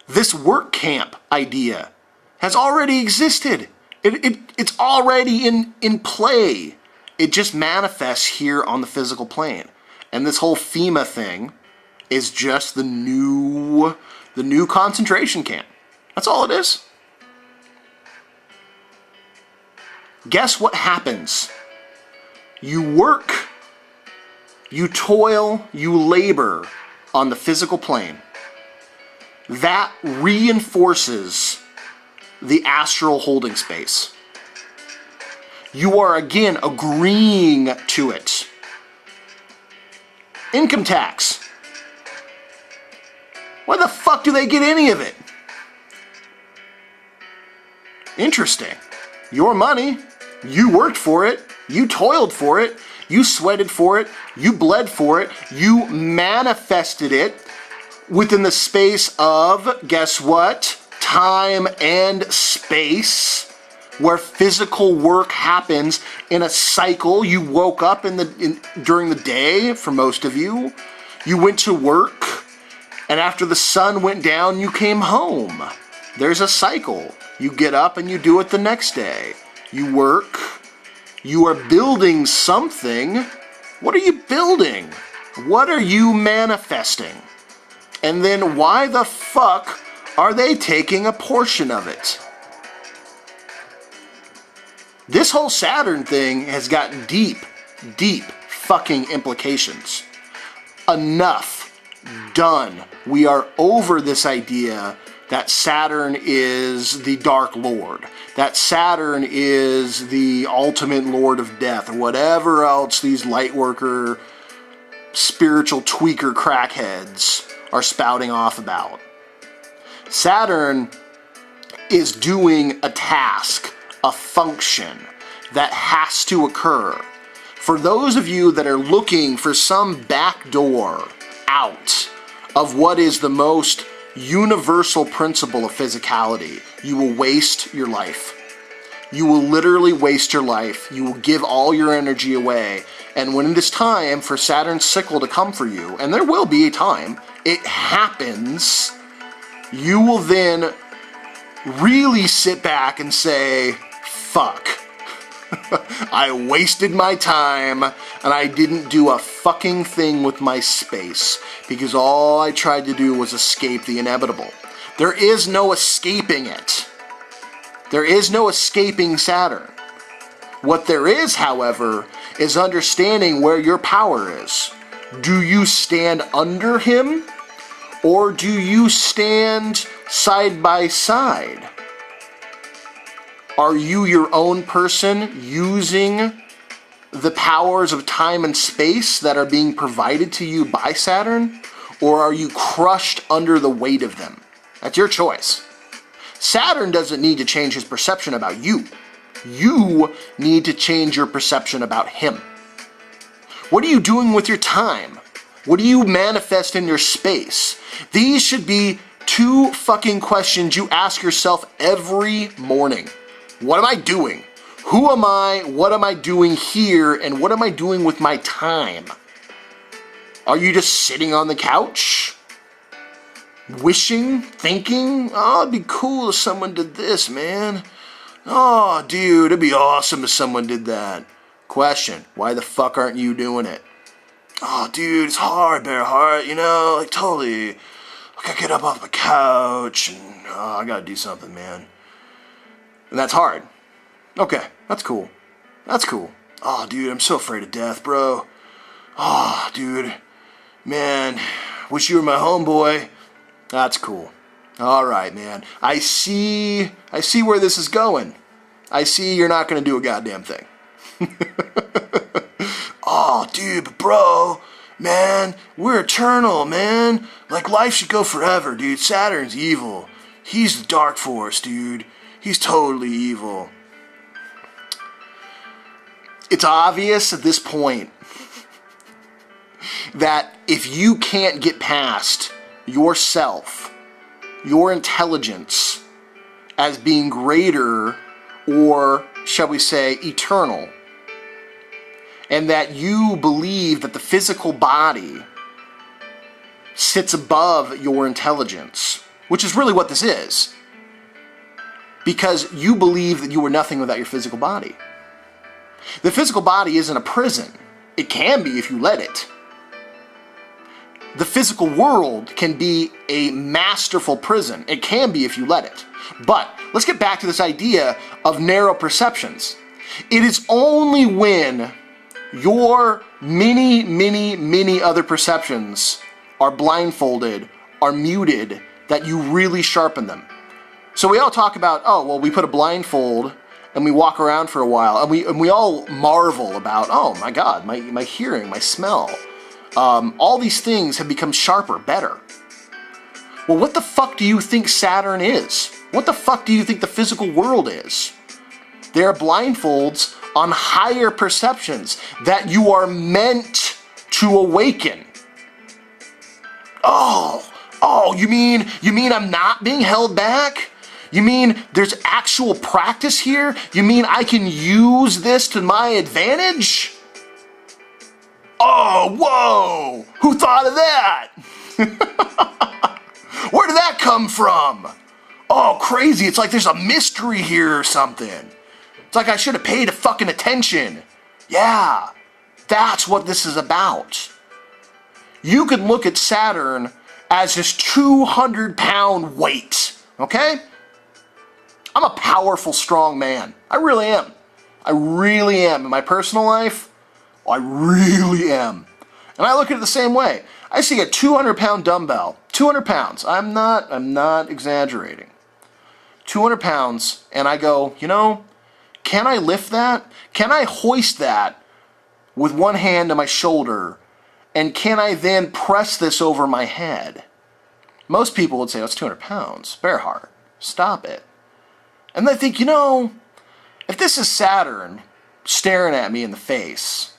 This work camp idea has already existed. It's already in play. It just manifests here on the physical plane. And this whole FEMA thing is just the new concentration camp. That's all it is. Guess what happens? You work, you toil, you labor on the physical plane. That reinforces the astral holding space. You are again agreeing to it. Income tax. Why the fuck do they get any of it? Interesting. Your money. You worked for it. You toiled for it. You sweated for it. You bled for it. You manifested it within the space of, guess what? Time and space, where physical work happens in a cycle. You woke up during the day, for most of you. You went to work, and after the sun went down, you came home. There's a cycle. You get up and you do it the next day. You work. You are building something. What are you building? What are you manifesting? And then why the fuck are they taking a portion of it? This whole Saturn thing has got deep fucking implications. Enough. Done. We are over this idea that Saturn is the Dark Lord, that Saturn is the ultimate Lord of Death, or whatever else these lightworker, spiritual tweaker crackheads are spouting off about. Saturn is doing a task, a function that has to occur. For those of you that are looking for some back door out of what is the most universal principle of physicality, you will waste your life. You will literally waste your life. You will give all your energy away. And when it is time for Saturn's sickle to come for you, and there will be a time, it happens, you will then really sit back and say, fuck. I wasted my time and I didn't do a fucking thing with my space because all I tried to do was escape the inevitable. There is no escaping it. There is no escaping Saturn. What there is, however, is understanding where your power is. Do you stand under him or do you stand side by side? Are you your own person using the powers of time and space that are being provided to you by Saturn? Or are you crushed under the weight of them? That's your choice. Saturn doesn't need to change his perception about you. You need to change your perception about him. What are you doing with your time? What do you manifest in your space? These should be two fucking questions you ask yourself every morning. What am I doing? Who am I? What am I doing here? And what am I doing with my time? Are you just sitting on the couch? Wishing? Thinking? Oh, it'd be cool if someone did this, man. Oh, dude, it'd be awesome if someone did that. Question, why the fuck aren't you doing it? Oh, dude, it's hard, Bearheart, you know, like totally. I gotta get up off the couch and I gotta do something, man. And that's hard. Okay, that's cool. That's cool. Oh, dude, I'm so afraid of death, bro. Oh, dude. Man, wish you were my homeboy. That's cool. All right, man. I see where this is going. I see you're not going to do a goddamn thing. Oh, dude, but bro, man, we're eternal, man. Like, life should go forever, dude. Saturn's evil. He's the dark force, dude. He's totally evil. It's obvious at this point that if you can't get past yourself, your intelligence, as being greater, or shall we say eternal, and that you believe that the physical body sits above your intelligence, which is really what this is. Because you believe that you are nothing without your physical body. The physical body isn't a prison. It can be if you let it. The physical world can be a masterful prison. It can be if you let it. But let's get back to this idea of narrow perceptions. It is only when your many other perceptions are blindfolded, are muted, that you really sharpen them. So we all talk about, oh, well, we put a blindfold and we walk around for a while, and we all marvel about, oh my God, my hearing, my smell, all these things have become sharper, better. Well, what the fuck do you think Saturn is? What the fuck do you think the physical world is? They are blindfolds on higher perceptions that you are meant to awaken. Oh, you mean I'm not being held back? You mean there's actual practice here? You mean I can use this to my advantage? Oh, whoa! Who thought of that? Where did that come from? Oh, crazy. It's like there's a mystery here or something. It's like I should have paid fucking attention. Yeah, that's what this is about. You can look at Saturn as this 200-pound weight, okay? I'm a powerful, strong man. I really am. I really am. In my personal life, I really am. And I look at it the same way. I see a 200-pound dumbbell, 200 pounds. I'm not exaggerating. 200 pounds, and I go, you know, can I lift that? Can I hoist that with one hand on my shoulder? And can I then press this over my head? Most people would say, that's 200 pounds. Bearheart, stop it. And I think, you know, if this is Saturn staring at me in the face,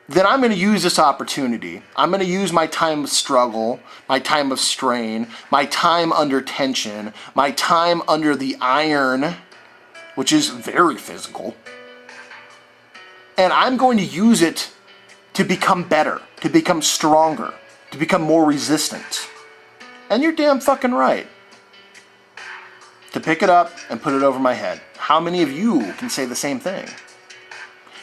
then I'm going to use this opportunity. I'm going to use my time of struggle, my time of strain, my time under tension, my time under the iron, which is very physical. And I'm going to use it to become better, to become stronger, to become more resistant. And you're damn fucking right. To pick it up and put it over my head. How many of you can say the same thing?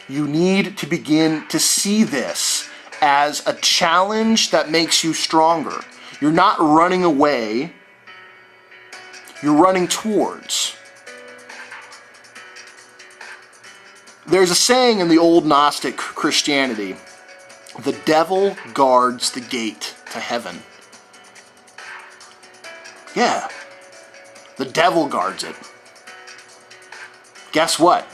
You need to begin to see this as a challenge that makes you stronger. You're not running away. You're running towards. There's a saying in the old Gnostic Christianity, the devil guards the gate to heaven. Yeah, the devil guards it. Guess what?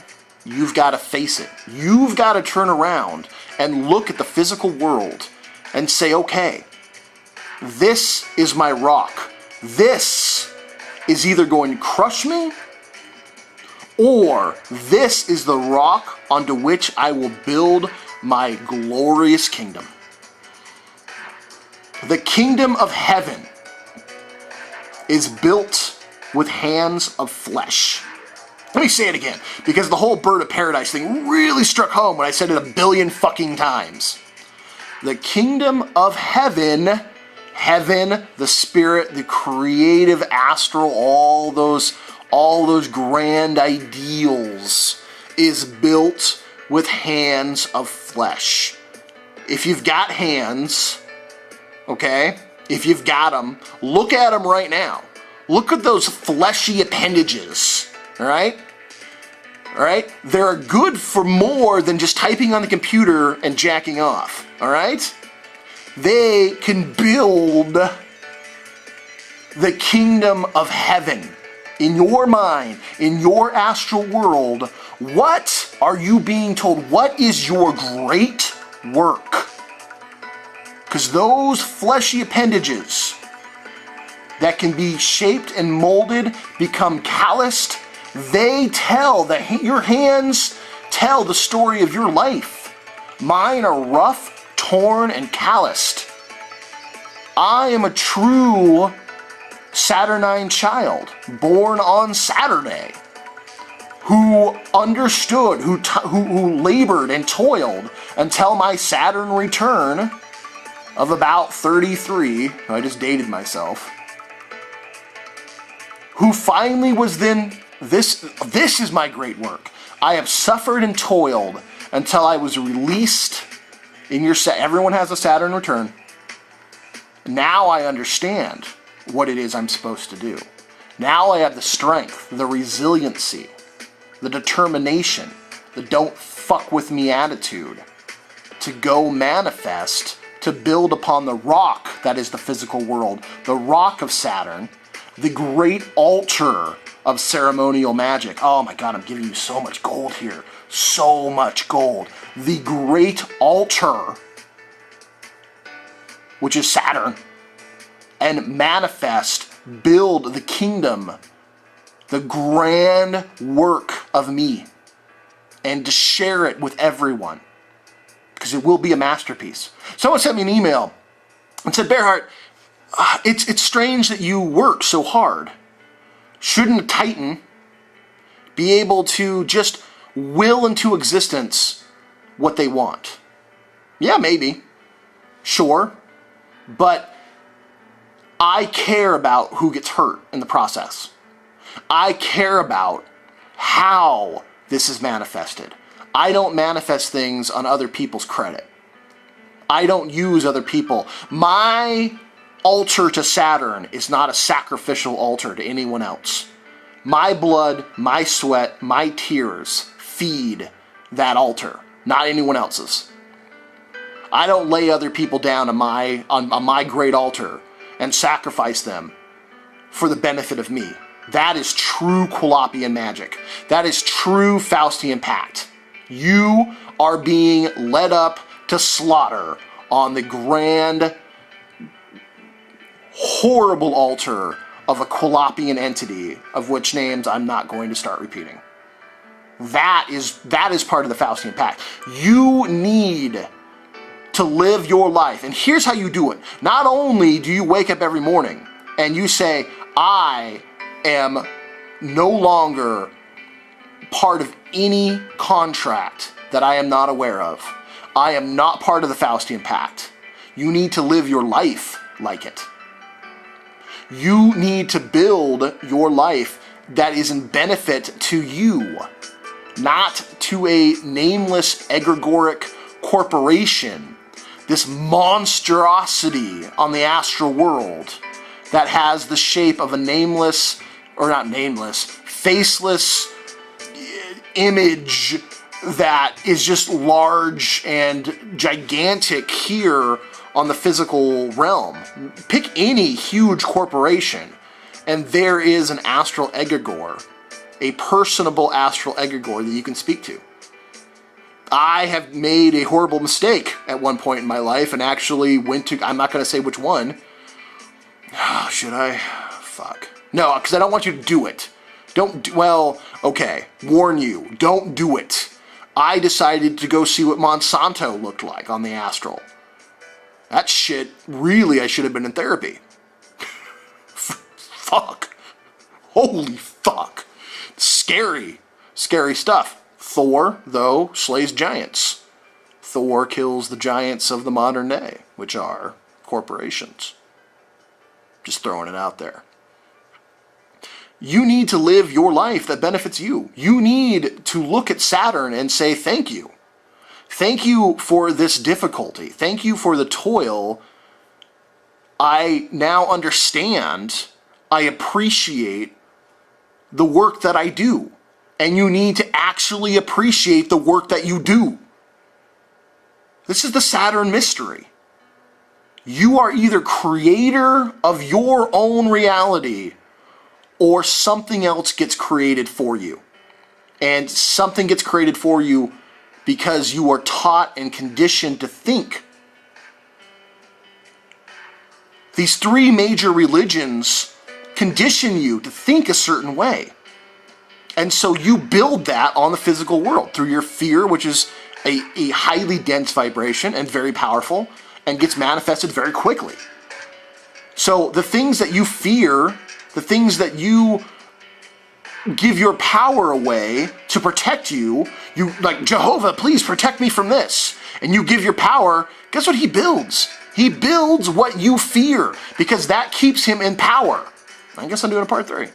You've got to face it. You've got to turn around and look at the physical world and say, okay, this is my rock. This is either going to crush me, or this is the rock onto which I will build my glorious kingdom. The kingdom of heaven is built with hands of flesh. Let me say it again, because the whole bird of paradise thing really struck home when I said it a billion fucking times. The kingdom of heaven, the spirit, the creative astral, all those grand ideals, is built with hands of flesh. If you've got hands, okay, if you've got them, look at them right now. Look at those fleshy appendages, all right? All right? They're good for more than just typing on the computer and jacking off, all right? They can build the kingdom of heaven in your mind, in your astral world. What are you being told? What is your great work? Because those fleshy appendages that can be shaped and molded become calloused. They tell, your hands tell the story of your life. Mine are rough, torn, and calloused. I am a true Saturnine child, born on Saturday, who understood, who labored and toiled until my Saturn return of about 33. I just dated myself. who finally was then, this is my great work. I have suffered and toiled until I was released in your set. Everyone has a Saturn return. Now I understand what it is I'm supposed to do. Now I have the strength, the resiliency, the determination, the don't fuck with me attitude to go manifest, to build upon the rock that is the physical world, the rock of Saturn, the great altar of ceremonial magic. Oh my God, I'm giving you so much gold here. So much gold. The great altar, which is Saturn, and manifest, build the kingdom, the grand work of me, and to share it with everyone, because it will be a masterpiece. Someone sent me an email and said, Bearheart, it's strange that you work so hard. Shouldn't a Titan be able to just will into existence what they want? Yeah, maybe. Sure. But I care about who gets hurt in the process. I care about how this is manifested. I don't manifest things on other people's credit. I don't use other people. My altar to Saturn is not a sacrificial altar to anyone else. My blood, my sweat, my tears feed that altar, not anyone else's. I don't lay other people down on my great altar and sacrifice them for the benefit of me. That is true Quillopian magic. That is true Faustian pact. You are being led up to slaughter on the grand, horrible altar of a Quillopian entity, of which names I'm not going to start repeating. That is part of the Faustian pact. You need to live your life. And here's how you do it. Not only do you wake up every morning and you say, I am no longer part of any contract that I am not aware of. I am not part of the Faustian pact. You need to live your life like it. You need to build your life that is in benefit to you, not to a nameless egregoric corporation, this monstrosity on the astral world that has the shape of a nameless, or not nameless, faceless image that is just large and gigantic here on the physical realm. Pick any huge corporation, and there is an astral egregore, a personable astral egregore that you can speak to. I have made a horrible mistake at one point in my life and actually went to, I'm not going to say which one. Should I? Fuck. No, because I don't want you to do it. Well, okay, warn you, don't do it. I decided to go see what Monsanto looked like on the astral. That shit, really, I should have been in therapy. Fuck. Holy fuck. Scary. Scary stuff. Thor, though, slays giants. Thor kills the giants of the modern day, which are corporations. Just throwing it out there. You need to live your life that benefits you. You need to look at Saturn and say thank you. Thank you for this difficulty. Thank you for the toil. I now understand, I appreciate the work that I do. And you need to actually appreciate the work that you do. This is the Saturn mystery. You are either creator of your own reality, or something else gets created for you. And something gets created for you because you are taught and conditioned to think. These three major religions condition you to think a certain way. And so you build that on the physical world through your fear, which is a highly dense vibration and very powerful and gets manifested very quickly. So the things that you fear, the things that you give your power away to protect you, like, Jehovah, please protect me from this. And you give your power, guess what he builds? He builds what you fear, because that keeps him in power. I guess I'm doing a part 3.